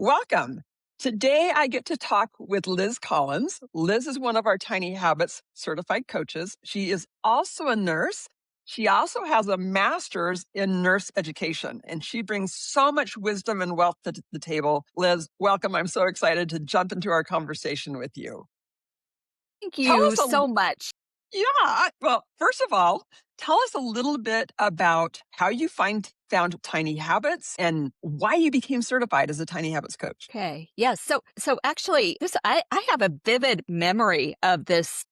Welcome. Today, I get to talk with Liz Collins. Liz is one of our Tiny Habits certified coaches. She is also a nurse. She also has a master's in nurse education, and she brings so much wisdom and wealth to the table. Liz, welcome. I'm so excited to jump into our conversation with you. Thank Tell you us a so much. Yeah. Well, first of all, tell us a little bit about how you found Tiny Habits and why you became certified as a Tiny Habits coach. Okay. Yes. So actually this I have a vivid memory of this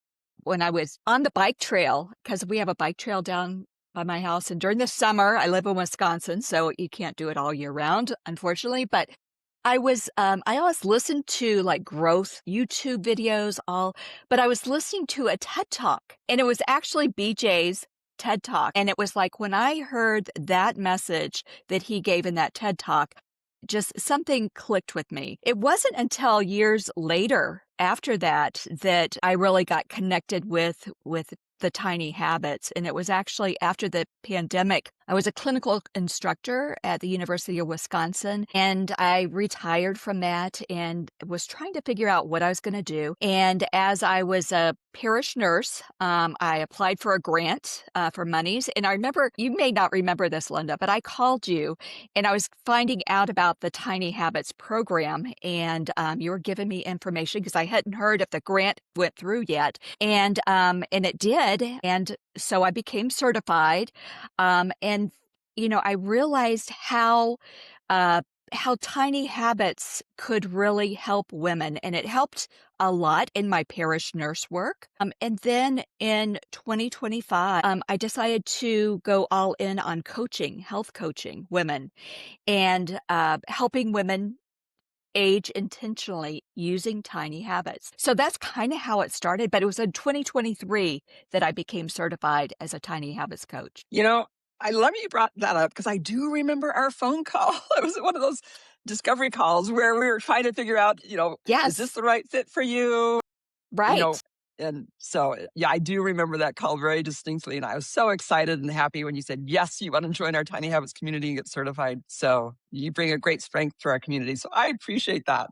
when I was on the bike trail because we have a bike trail down by my house. And during the summer, I live in Wisconsin, so you can't do it all year round, unfortunately. But I always listened to like growth YouTube videos, but I was listening to a TED Talk, and it was actually BJ's TED Talk. And it was like when I heard that message that he gave in that TED Talk, just something clicked with me. It wasn't until years later after that I really got connected with the tiny habits. And it was actually after the pandemic. I was a clinical instructor at the University of Wisconsin, and I retired from that and was trying to figure out what I was going to do. And as I was a parish nurse, I applied for a grant for monies. And I remember, you may not remember this, Linda, but I called you and I was finding out about the Tiny Habits program. And you were giving me information because I hadn't heard if the grant went through yet. And it did. And so I became certified. And I realized uh, how tiny habits could really help women, and it helped a lot in my parish nurse work. And then in 2025, I decided to go all in on coaching, health coaching women, and helping women age intentionally using tiny habits. So that's kind of how it started, but it was in 2023 that I became certified as a tiny habits coach. You know, I love you brought that up because I do remember our phone call. It was one of those discovery calls where we were trying to figure out, is this Yes, the right fit for you? You know, right. and so, yeah, I do remember that call very distinctly. And I was so excited and happy when you said, yes, you want to join our Tiny Habits community and get certified. So you bring a great strength to our community. So I appreciate that.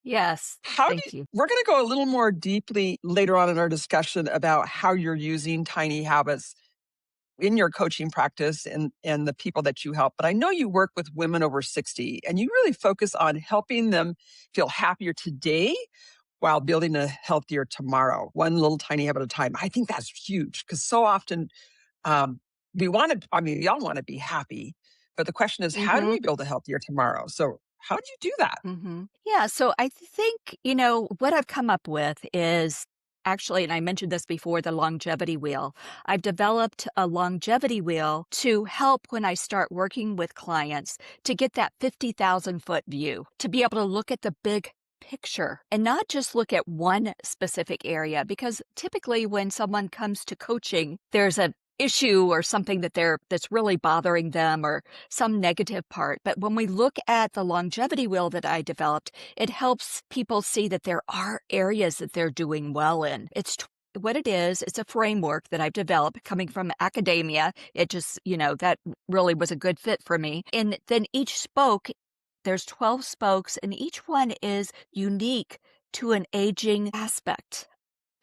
Yes. Thank you. We're going to go a little more deeply later on in our discussion about how you're using Tiny Habits in your coaching practice and the people that you help. But I know you work with women over 60 and you really focus on helping them feel happier today while building a healthier tomorrow, one little tiny habit at a time. I think that's huge because so often um, we all want to be happy, but the question is, how do Mhm. we build a healthier tomorrow? So, how do you do that? Mhm. Yeah, so I think, what I've come up with is actually, and I mentioned this before, the longevity wheel. I've developed a longevity wheel to help when I start working with clients to get that 50,000-foot view, to be able to look at the big picture and not just look at one specific area. Because typically when someone comes to coaching, there's a issue or something that's really bothering them or some negative part. But when we look at the longevity wheel that I developed, it helps people see that there are areas that they're doing well in. What it is, it's a framework that I've developed coming from academia. It just, that really was a good fit for me. And then each spoke, there's 12 spokes, and each one is unique to an aging aspect.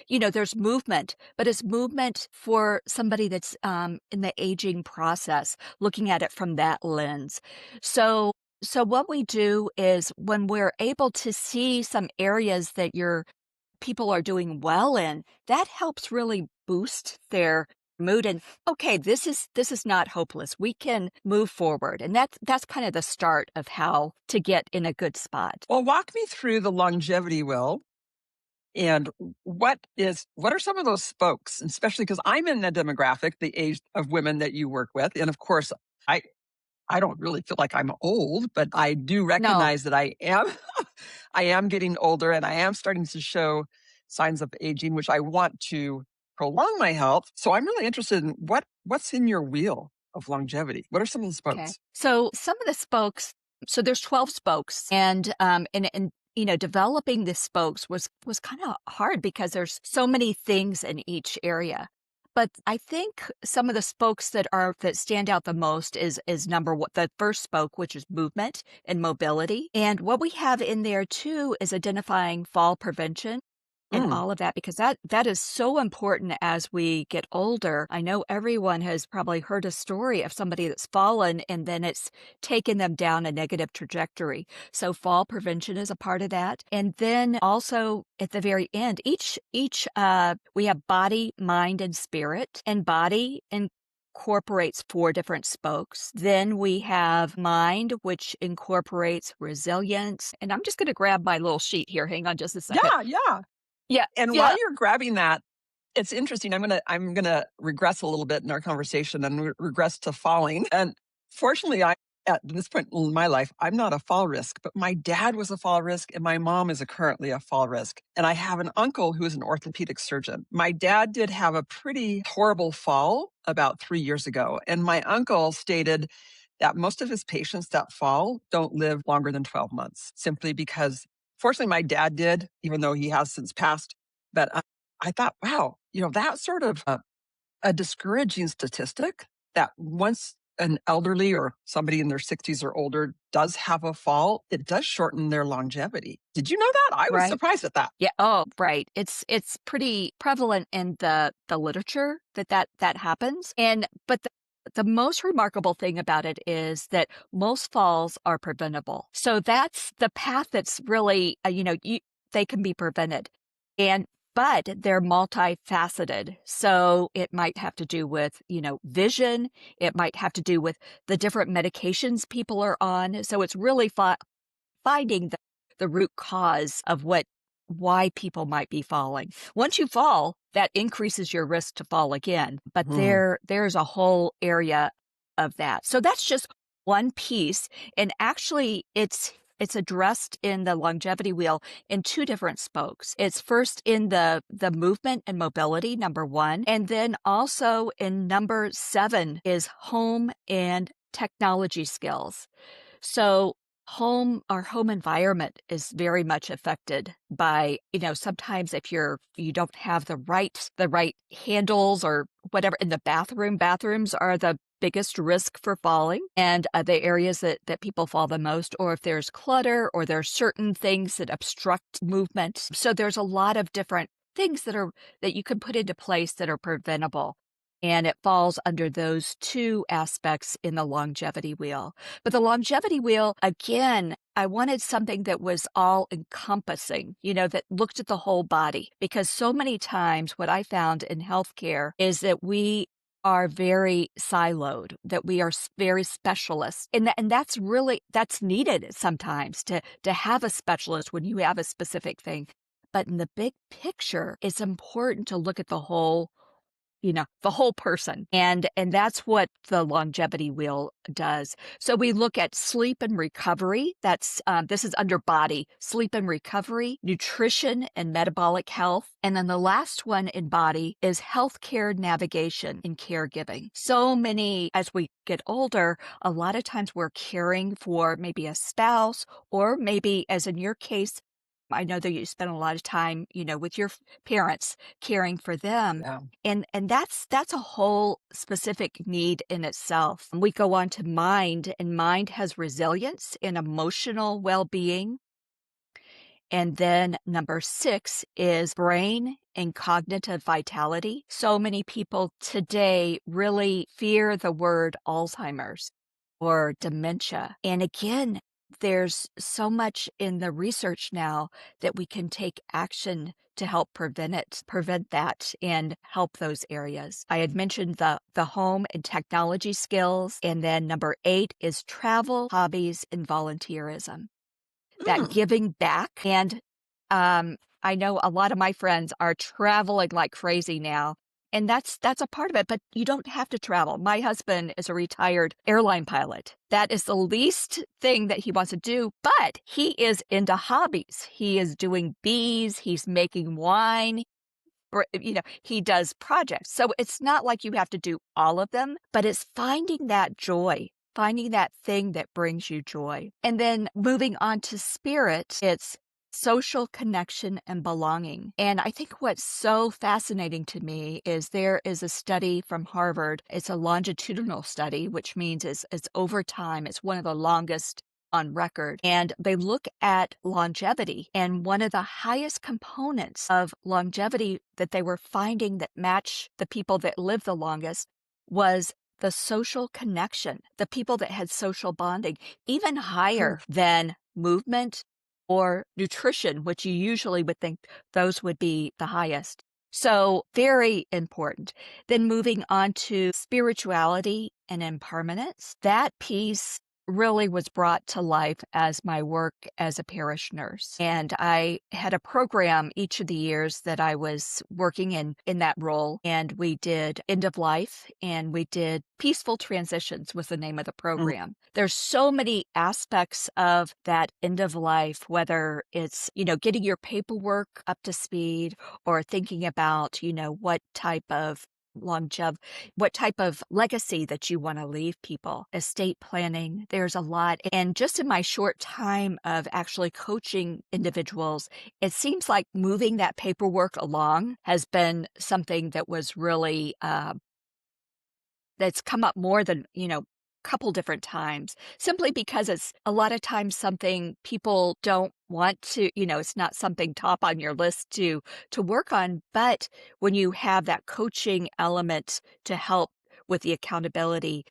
There's movement, but it's movement for somebody that's in the aging process, looking at it from that lens. So, so what we do is when we're able to see some areas that your people are doing well in, that helps really boost their mood and okay, this is not hopeless. We can move forward. And that's kind of the start of how to get in a good spot. Well, walk me through the longevity wheel and what are some of those spokes, especially because I'm in the demographic, the age of women that you work with, and of course, I I don't really feel like I'm old, but I do No. recognize that I am I am getting older and I am starting to show signs of aging, which I want to prolong my health. So I'm really interested in what's in your wheel of longevity. What are some of the Okay. spokes? So some of the spokes, so there's 12 spokes and developing the spokes was kind of hard because there's so many things in each area. But I think some of the spokes that stand out the most is number one, the first spoke, which is movement and mobility. And what we have in there too is identifying fall prevention and Mm. all of that, because that is so important as we get older. I know everyone has probably heard a story of somebody that's fallen and then it's taken them down a negative trajectory. So fall prevention is a part of that. And then also at the very end, we have body, mind, and spirit. And body incorporates four different spokes. Then we have mind, which incorporates resilience. And I'm just going to grab my little sheet here. Hang on just a second. Yeah, yeah. Yeah, And while yeah, you're grabbing that, it's interesting. I'm gonna regress a little bit in our conversation and regress to falling. And fortunately, I at this point in my life, I'm not a fall risk, but my dad was a fall risk, and my mom is currently a fall risk. And I have an uncle who is an orthopedic surgeon. My dad did have a pretty horrible fall about 3 years ago, and my uncle stated that most of his patients that fall don't live longer than 12 months, simply because, fortunately, my dad did, even though he has since passed. But I thought, wow, that's sort of a discouraging statistic that once an elderly or somebody in their 60s or older does have a fall, it does shorten their longevity. Did you know that? I was right. surprised at that. Yeah, oh, right. It's pretty prevalent in the literature that happens. And but the most remarkable thing about it is that most falls are preventable. So that's the path that's really, they can be prevented. And but they're multifaceted. So it might have to do with, vision. It might have to do with the different medications people are on. So it's really finding the root cause of why people might be falling. Once you fall, that increases your risk to fall again. But Hmm. there's a whole area of that. So that's just one piece. And actually it's addressed in the longevity wheel in two different spokes. It's first in the movement and mobility, number one, and then also in number 7 is home and technology skills. So our home environment is very much affected by, sometimes if you don't have the right handles or whatever in the bathrooms are the biggest risk for falling and the areas that people fall the most, or if there's clutter or there's certain things that obstruct movement. So there's a lot of different things that you can put into place that are preventable. And it falls under those two aspects in the longevity wheel. But the longevity wheel, again, I wanted something that was all encompassing, that looked at the whole body. Because so many times what I found in healthcare is that we are very siloed, that we are very specialist. And that's needed sometimes to have a specialist when you have a specific thing. But in the big picture, it's important to look at the whole person. And that's what the longevity wheel does. So we look at sleep and recovery. This is under body, sleep and recovery, nutrition and metabolic health. And then the last one in body is healthcare navigation and caregiving. So many, as we get older, a lot of times we're caring for maybe a spouse, or maybe, as in your case, I know that you spend a lot of time, with your parents caring for them. Yeah. And that's a whole specific need in itself. We go on to mind, and mind has resilience and emotional well-being. And then number 6 is brain and cognitive vitality. So many people today really fear the word Alzheimer's or dementia. And again, there's so much in the research now that we can take action to help prevent that, and help those areas. I had mentioned the home and technology skills. And then number 8 is travel, hobbies, and volunteerism, that Mm. giving back. And I know a lot of my friends are traveling like crazy now. And that's a part of it, but you don't have to travel. My husband is a retired airline pilot. That is the least thing that he wants to do, but he is into hobbies. He is doing bees, he's making wine, or, he does projects. So it's not like you have to do all of them, but it's finding that joy, finding that thing that brings you joy. And then moving on to spirit, it's social connection and belonging. And I think what's so fascinating to me is there is a study from Harvard. It's a longitudinal study, which means it's over time. It's one of the longest on record. And they look at longevity. And one of the highest components of longevity that they were finding that match the people that live the longest was the social connection, the people that had social bonding, even Hmm. higher than movement or nutrition, which you usually would think those would be the highest. So, very important. Then moving on to spirituality and impermanence, that piece really was brought to life as my work as a parish nurse. And I had a program each of the years that I was working in that role. And we did end of life and we did peaceful transitions was the name of the Mm. program. There's so many aspects of that end of life, whether it's, getting your paperwork up to speed or thinking about, what type of what type of legacy that you want to leave people, estate planning. There's a lot. And just in my short time of actually coaching individuals, it seems like moving that paperwork along has been something that was really that's come up more than, couple different times simply because it's a lot of times something people don't want to, it's not something top on your list to work on, but when you have that coaching element to help with the accountability,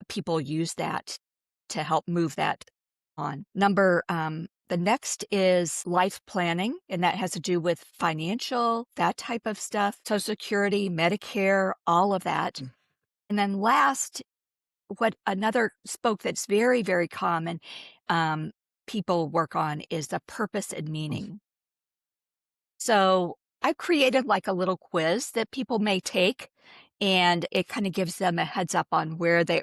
people use that to help move that on. The next is life planning, and that has to do with financial, that type of stuff, Social Security, Medicare, all of that. Mm. And then last, what another spoke that's very, very common, um, people work on is the purpose and meaning. So I created like a little quiz that people may take, and it kind of gives them a heads up on where they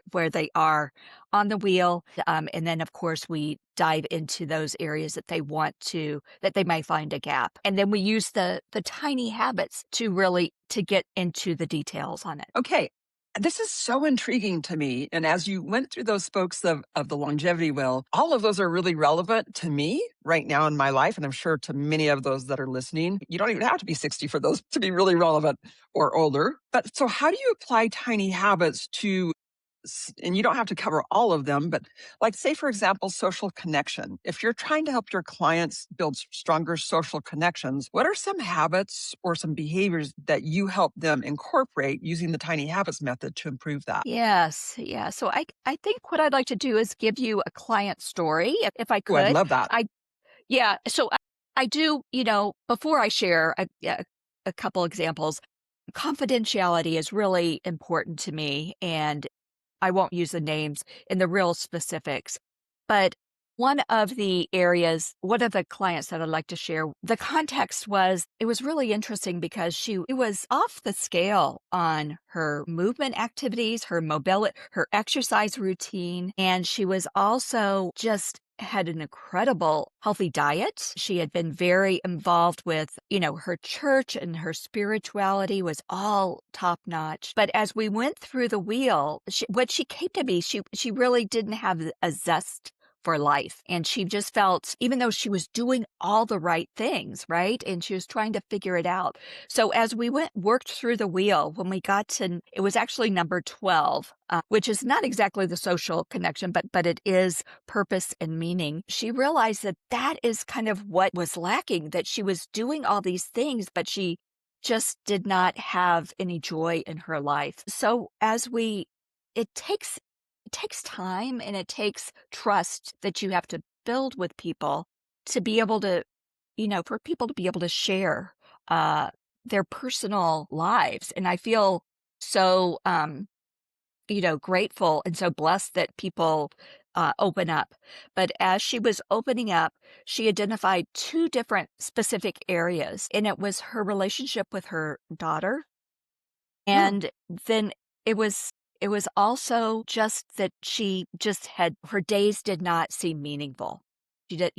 are on the wheel. And then of course we dive into those areas that they might find a gap. And then we use the tiny habits to really to get into the details on it. Okay. This is so intriguing to me. And as you went through those spokes of the longevity wheel, all of those are really relevant to me right now in my life. And I'm sure to many of those that are listening. You don't even have to be 60 for those to be really relevant or older. But so, how do you apply tiny habits to and you don't have to cover all of them, but like, say, for example, social connection. If you're trying to help your clients build stronger social connections, what are some habits or some behaviors that you help them incorporate using the tiny habits method to improve that? Yes, yeah. So I think what I'd like to do is give you a client story if I Oh, I'd could. love that. I Yeah, so I do, before I share a couple examples, confidentiality is really important to me, and I won't use the names in the real specifics. But one of the clients that I'd like to share, the context was it was really interesting because she it was off the scale on her movement activities, her mobility, her exercise routine, and she was also just had an incredible healthy diet. She had been very involved with, her church, and her spirituality was all top notch. But as we went through the wheel, what she came to me, she really didn't have a zest for life. And she just felt, even though she was doing all the right things, right? And she was trying to figure it out. So as we worked through the wheel, when we got to, it was actually number 12, which is not exactly the social connection, but it is purpose and meaning. She realized that that is kind of what was lacking, that she was doing all these things, but she just did not have any joy in her life. So it takes time and it takes trust that you have to build with people to be able to, for people to be able to share uh, their personal lives. And I feel so, grateful and so blessed that people open up. But as she was opening up, she identified two different specific areas, and it was her relationship with her daughter, Hmm. and then it was also just that she just had her days did not seem meaningful. She did,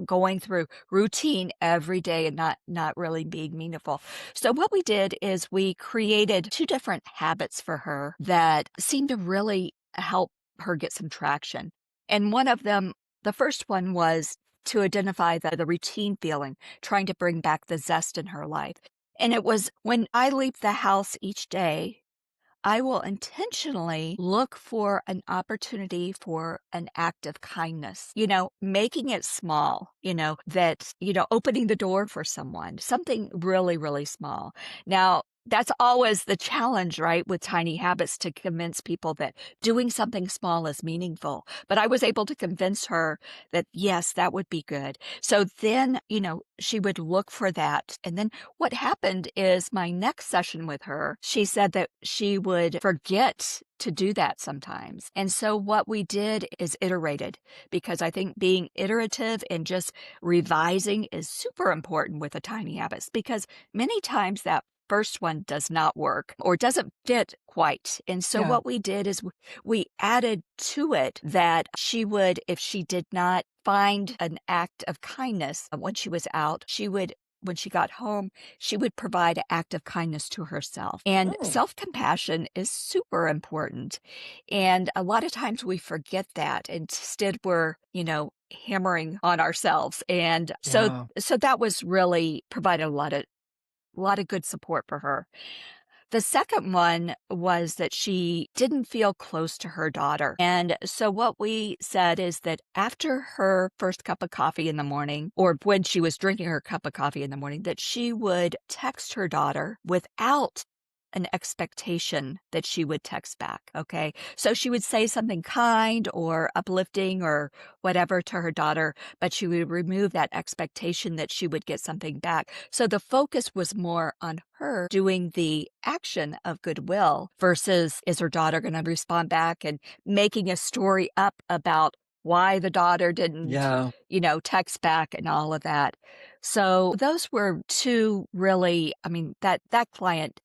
going through routine every day and not really being meaningful. So what we did is we created two different habits for her that seemed to really help her get some traction. And one of them, the first one was to identify the routine feeling, trying to bring back the zest in her life. And it was when I leave the house each day, I will intentionally look for an opportunity for an act of kindness, making it small, opening the door for someone, something really, really small. Now, that's always the challenge, right, with tiny habits to convince people that doing something small is meaningful. But I was able to convince her that, yes, that would be good. So then, she would look for that. And then what happened is my next session with her, she said that she would forget to do that sometimes. And so what we did is iterated, because I think being iterative and just revising is super important with the tiny habits, because many times that first one does not work or doesn't fit quite. And so Yeah. what we did is we added to it that she would, if she did not find an act of kindness when she was out, when she got home, she would provide an act of kindness to herself. And Oh, self-compassion is super important. And a lot of times we forget that. Instead, we're, hammering on ourselves. And so yeah. so that was really provided a lot of good support for her. The second one was that she didn't feel close to her daughter. And so what we said is that after her first cup of coffee in the morning, or when she was drinking her cup of coffee in the morning, that she would text her daughter without an expectation that she would text back. Okay. So she would say something kind or uplifting or whatever to her daughter, but she would remove that expectation that she would get something back. So the focus was more on her doing the action of goodwill versus is her daughter going to respond back and making a story up about why the daughter didn't, Yeah. text back and all of that. So those were two really, I mean, that client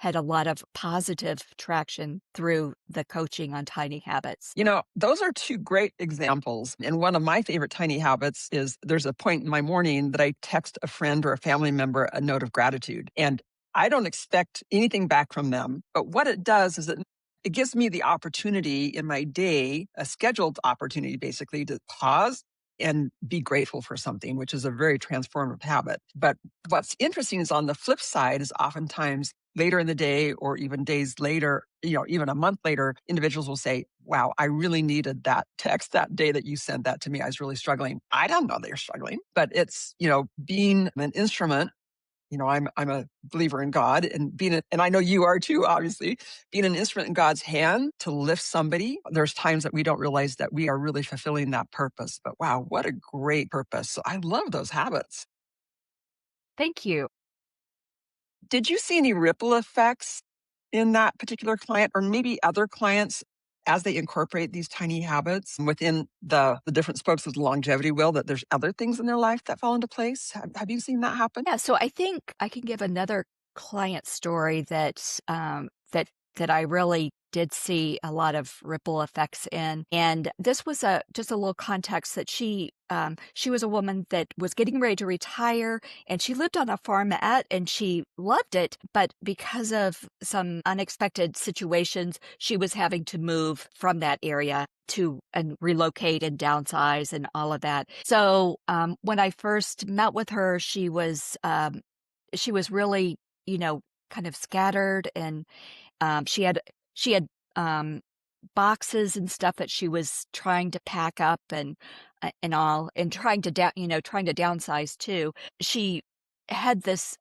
had a lot of positive traction through the coaching on tiny habits. Those are two great examples. And one of my favorite tiny habits is there's a point in my morning that I text a friend or a family member a note of gratitude. And I don't expect anything back from them. But what it does is it gives me the opportunity in my day, a scheduled opportunity basically, to pause and be grateful for something, which is a very transformative habit. But what's interesting is on the flip side is oftentimes later in the day or even days later, even a month later, individuals will say, wow, I really needed that text that day that you sent that to me. I was really struggling. I don't know they're struggling, but it's, being an instrument. I'm a believer in God and and I know you are too, obviously, being an instrument in God's hand to lift somebody. There's times that we don't realize that we are really fulfilling that purpose, but wow, what a great purpose. So I love those habits. Thank you. Did you see any ripple effects in that particular client or maybe other clients as they incorporate these tiny habits within the different spokes of the longevity wheel, that there's other things in their life that fall into place? Have you seen that happen? Yeah, so I think I can give another client story that I really did see a lot of ripple effects in. And this was just a little context that she was a woman that was getting ready to retire, and she lived on a farmette and she loved it, but because of some unexpected situations, she was having to move from that area to and relocate and downsize and all of that. So when I first met with her, she was really, kind of scattered, and she had um, boxes and stuff that she was trying to pack up and all, and trying to downsize too. She had this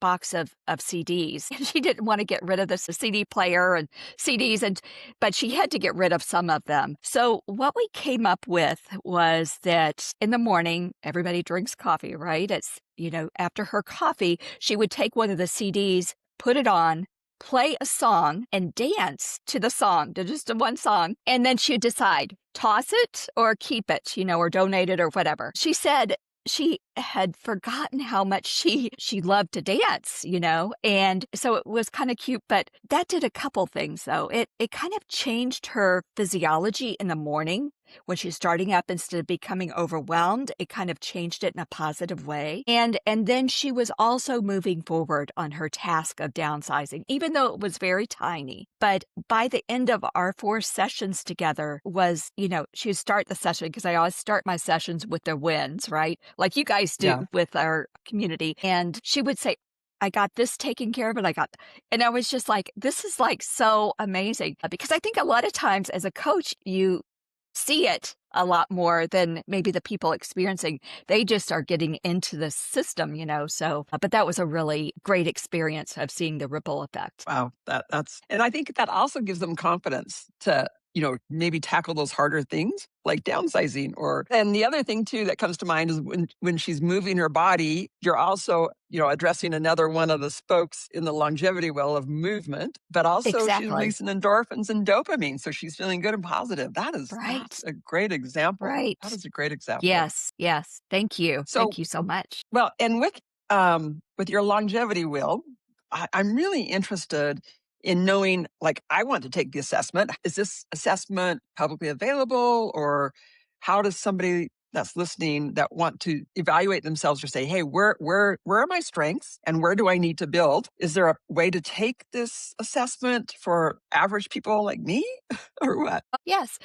box of CDs. She didn't want to get rid of this CD player and CDs, but she had to get rid of some of them. So what we came up with was that in the morning, everybody drinks coffee, right? It's, after her coffee, she would take one of the CDs, put it on, play a song and dance to the song, to just one song. And then she'd decide, toss it or keep it, or donate it or whatever. She said she had forgotten how much she loved to dance, and so it was kind of cute. But that did a couple things, though. It kind of changed her physiology in the morning. when she's starting up, instead of becoming overwhelmed, it kind of changed it in a positive way. And then she was also moving forward on her task of downsizing, even though it was very tiny. But by the end of our 4 sessions together was, she would start the session, because I always start my sessions with the wins, right? Like you guys do Yeah. with our community. And she would say, I got this taken care of, and and I was just like, this is like so amazing. Because I think a lot of times as a coach, you see it a lot more than maybe the people experiencing. They just are getting into the system. So, but that was a really great experience of seeing the ripple effect. Wow, that's and I think that also gives them confidence to, maybe tackle those harder things like downsizing or and the other thing too that comes to mind is when she's moving her body, you're also, addressing another one of the spokes in the longevity wheel of movement, but also she's Exactly. releasing endorphins and dopamine, so she's feeling good and positive. That's Right. a great example. That Right. is a great example. Yes. Yes. Thank you. So Thank you so much. well, and with your longevity will, I'm really interested in knowing. Like, I want to take the assessment. Is this assessment publicly available, or how does somebody that's listening that want to evaluate themselves or say, "Hey, where are my strengths, and where do I need to build?" Is there a way to take this assessment for average people like me, or what? Yes.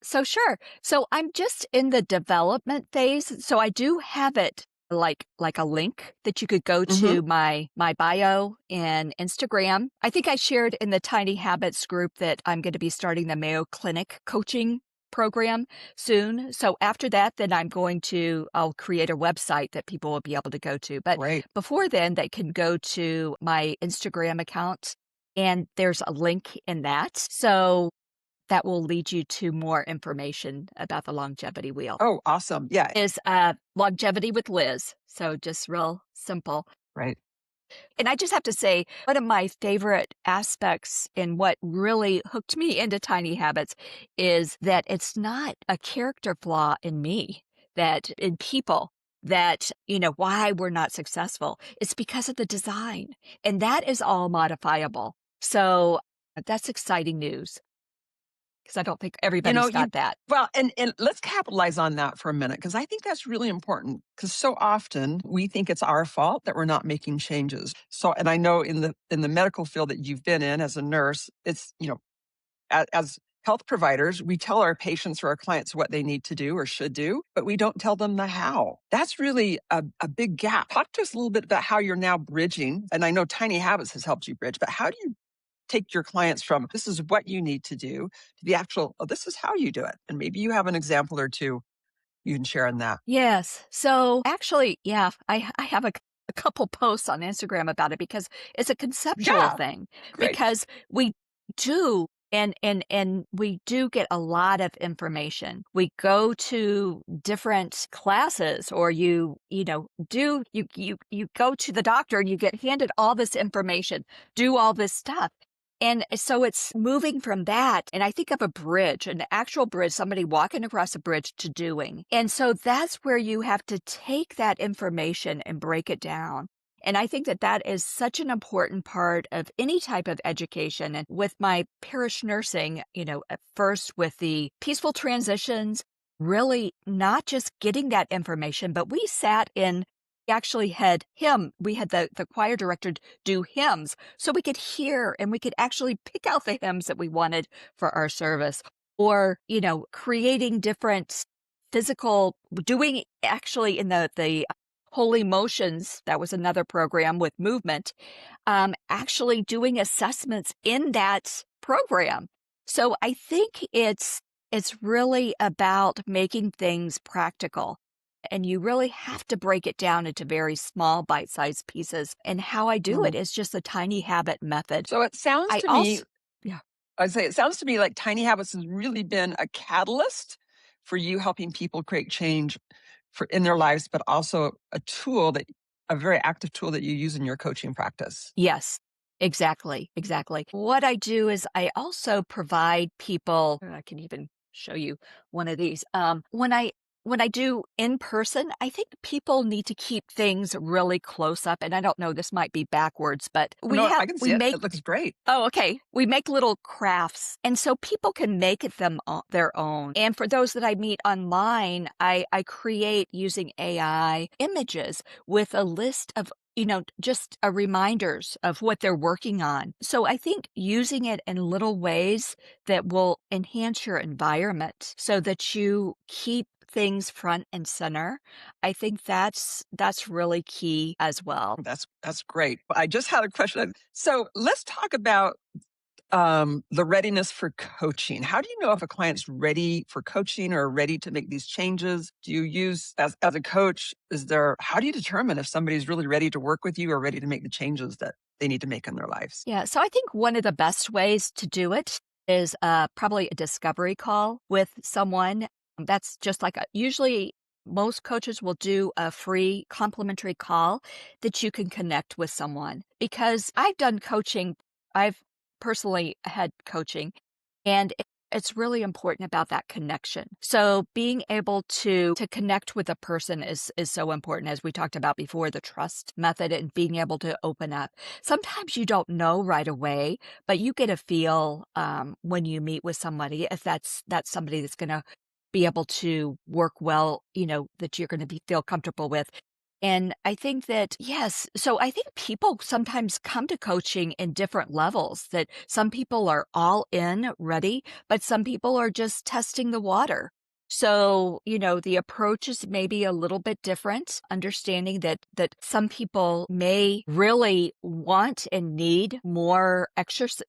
So sure. So I'm just in the development phase. So I do have it like a link that you could go Hmm. to my bio in Instagram. I think I shared in the Tiny Habits group that I'm going to be starting the Mayo Clinic coaching program soon. So after that, then I'll create a website that people will be able to go to. But Great. before then, they can go to my Instagram account, and there's a link in that. So that will lead you to more information about the longevity wheel. Oh, awesome. Yeah. Is, Longevity with Liz, so just real simple. Right. And I just have to say, one of my favorite aspects and what really hooked me into Tiny Habits is that it's not a character flaw in me, that in people, that, why we're not successful. It's because of the design, and that is all modifiable. So, that's exciting news, because I don't think You know, everybody's you got that. well, and let's capitalize on that for a minute because I think that's really important. Because so often we think it's our fault that we're not making changes. So, and I know in the medical field that you've been in as a nurse, it's as health providers, we tell our patients or our clients what they need to do or should do, but we don't tell them the how. That's really a big gap. Talk to us a little bit about how you're now bridging. And I know Tiny Habits has helped you bridge, but how do you take your clients from this is what you need to do to the actual, oh, this is how you do it. And maybe you have an example or two you can share on that. Yes. So actually, yeah, I have a couple posts on Instagram about it, because it's a conceptual Yeah, thing. great. Because we do and we do get a lot of information. We go to different classes, or you go to the doctor and you get handed all this information, do all this stuff. And so it's moving from that, and I think of a bridge, an actual bridge, somebody walking across a bridge, to doing. And so that's where you have to take that information and break it down. And I think that that is such an important part of any type of education. And with my parish nursing, at first with the peaceful transitions, really not just getting that information, but we actually had we had the choir director do hymns, so we could hear and we could actually pick out the hymns that we wanted for our service. Or, creating different physical, doing actually in the Holy Motions, that was another program with movement, actually doing assessments in that program. So I think it's really about making things practical. And you really have to break it down into very small bite-sized pieces. And how I do it Mhm. is just a tiny habit method. So it sounds I to me, also Yeah. I'd say it sounds to me like Tiny Habits has really been a catalyst for you helping people create change for in their lives, but also a very active tool that you use in your coaching practice. Yes, exactly, exactly. What I do is I also provide people, I can even show you one of these. when I do in person, I think people need to keep things really close up. And I don't know, this might be backwards, but No, I can see we it. make It looks great. oh, okay. We make little crafts, and so people can make their own. And for those that I meet online, I create using AI images with a list of just reminders of what they're working on. So I think using it in little ways that will enhance your environment so that you keep things front and center. I think that's really key as well. That's great. I just had a question. So let's talk about the readiness for coaching. How do you know if a client's ready for coaching or ready to make these changes? Do you use as a coach, how do you determine if somebody's really ready to work with you or ready to make the changes that they need to make in their lives? Yeah, so I think one of the best ways to do it is probably a discovery call with someone. That's just like usually most coaches will do a free complimentary call that you can connect with someone because I've done coaching. I've personally had coaching and it's really important about that connection. So being able to connect with a person is so important as we talked about before, the trust method and being able to open up. Sometimes you don't know right away, but you get a feel when you meet with somebody if that's somebody that's going to be able to work well, that you're going to feel comfortable with. And I think that, yes, so I think people sometimes come to coaching in different levels, that some people are all in, ready, but some people are just testing the water. So, the approach is maybe a little bit different, understanding that some people may really want and need more exercise,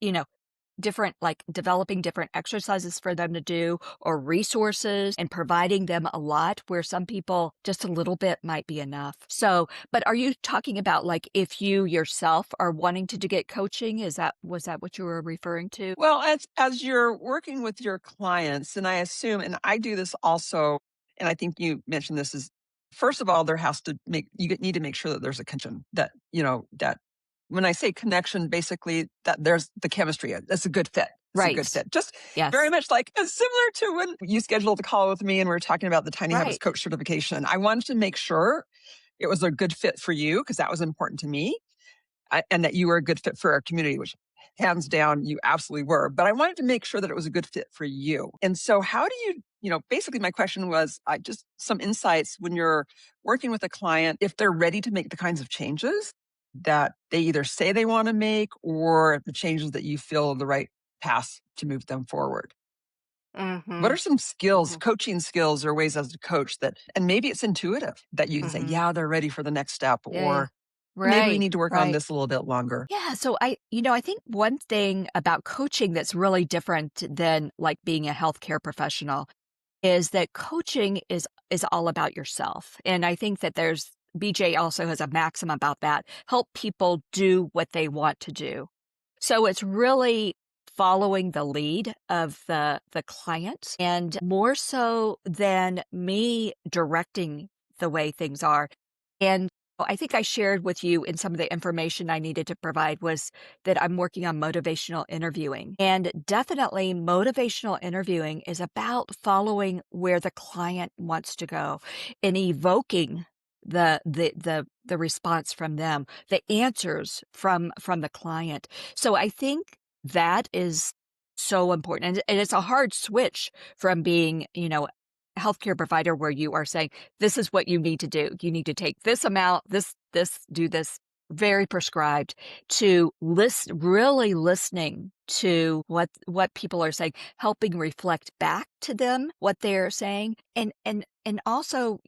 different like developing different exercises for them to do or resources and providing them a lot where some people just a little bit might be enough. So, but are you talking about like if you yourself are wanting to get coaching? Was that what you were referring to? Well, as you're working with your clients, and I assume, and I do this also, and I think you mentioned this is first of all, need to make sure that there's a connection that when I say connection, basically that there's the chemistry. That's a good fit. It's a good Right. fit. Just very Yes. much like similar to when you scheduled a call with me and we were talking about the Tiny Habits Right. Coach certification. I wanted to make sure it was a good fit for you because that was important to me and that you were a good fit for our community, which hands down you absolutely were. But I wanted to make sure that it was a good fit for you. And so, how do basically, my question was just some insights when you're working with a client, if they're ready to make the kinds of changes that they either say they want to make or the changes that you feel are the right path to move them forward. What are Mhm. some skills, Mhm. coaching skills or ways as a coach and maybe it's intuitive that you can say, Mhm. yeah, they're ready for the next step, Yeah, yeah. or maybe we Right. need to work on Right. this a little bit longer. Yeah, so I think one thing about coaching that's really different than like being a healthcare professional is that coaching is all about yourself. And I think that there's BJ also has a maxim about that. Help people do what they want to do. So it's really following the lead of the client and more so than me directing the way things are. And I think I shared with you in some of the information I needed to provide was that I'm working on motivational interviewing. And definitely motivational interviewing is about following where the client wants to go and evoking the response from them, the answers from the client. So I think that is so important. And it's a hard switch from being, a healthcare provider where you are saying, this is what you need to do. You need to take this amount, do this, very prescribed, to really listening to what people are saying, helping reflect back to them what they're saying, and also,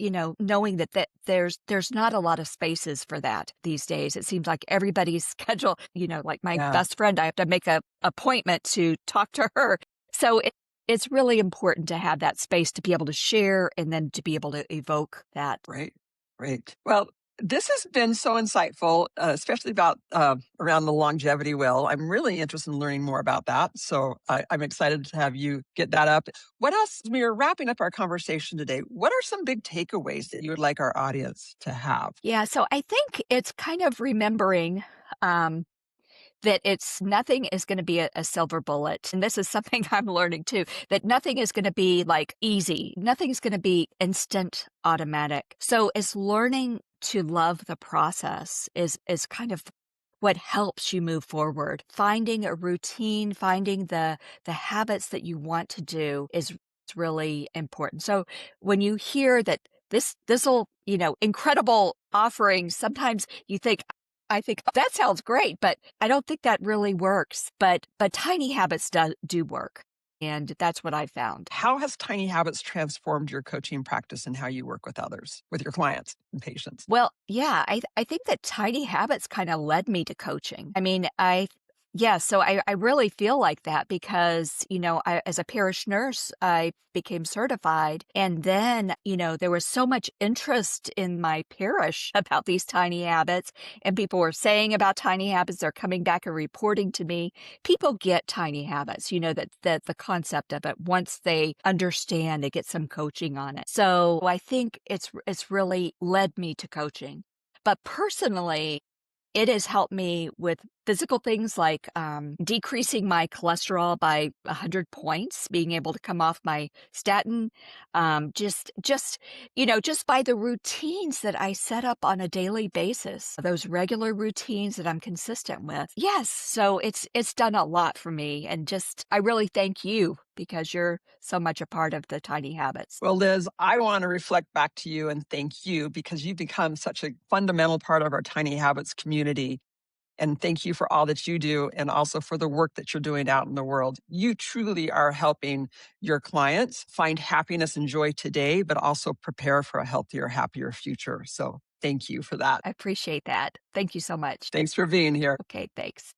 knowing that there's not a lot of spaces for that these days. It seems like everybody's schedule, like my Yeah. best friend, I have to make a appointment to talk to her. So it's really important to have that space to be able to share and then to be able to evoke that. Right. Right. Well, this has been so insightful, especially about around the longevity wheel. I'm really interested in learning more about that. So I'm excited to have you get that up. What else? We are wrapping up our conversation today. What are some big takeaways that you would like our audience to have? Yeah, so I think it's kind of remembering, um, that it's nothing is going to be a silver bullet. And this is something I'm learning too, that nothing is going to be like easy. Nothing's going to be instant automatic. So it's learning to love the process is kind of what helps you move forward. Finding a routine, finding the habits that you want to do is really important. So when you hear that this'll, incredible offerings, sometimes you think, I think that sounds great, but I don't think that really works. But tiny habits do work. And that's what I found. How has Tiny Habits transformed your coaching practice and how you work with others, with your clients and patients? Well, yeah, I think that tiny habits kind of led me to coaching. I mean, yeah, so I really feel like that because, as a parish nurse, I became certified. And then, there was so much interest in my parish about these tiny habits. And people were saying about tiny habits. They're coming back and reporting to me. People get tiny habits, that the concept of it. Once they understand, they get some coaching on it. So I think it's really led me to coaching. But personally, it has helped me with physical things like decreasing my cholesterol by 100 points, being able to come off my statin, just by the routines that I set up on a daily basis, those regular routines that I'm consistent with. Yes, so it's done a lot for me, and just I really thank you because you're so much a part of the tiny habits. Well, Liz, I want to reflect back to you and thank you because you've become such a fundamental part of our Tiny Habits community. And thank you for all that you do and also for the work that you're doing out in the world. You truly are helping your clients find happiness and joy today, but also prepare for a healthier, happier future. So thank you for that. I appreciate that. Thank you so much. Thanks for being here. Okay, thanks.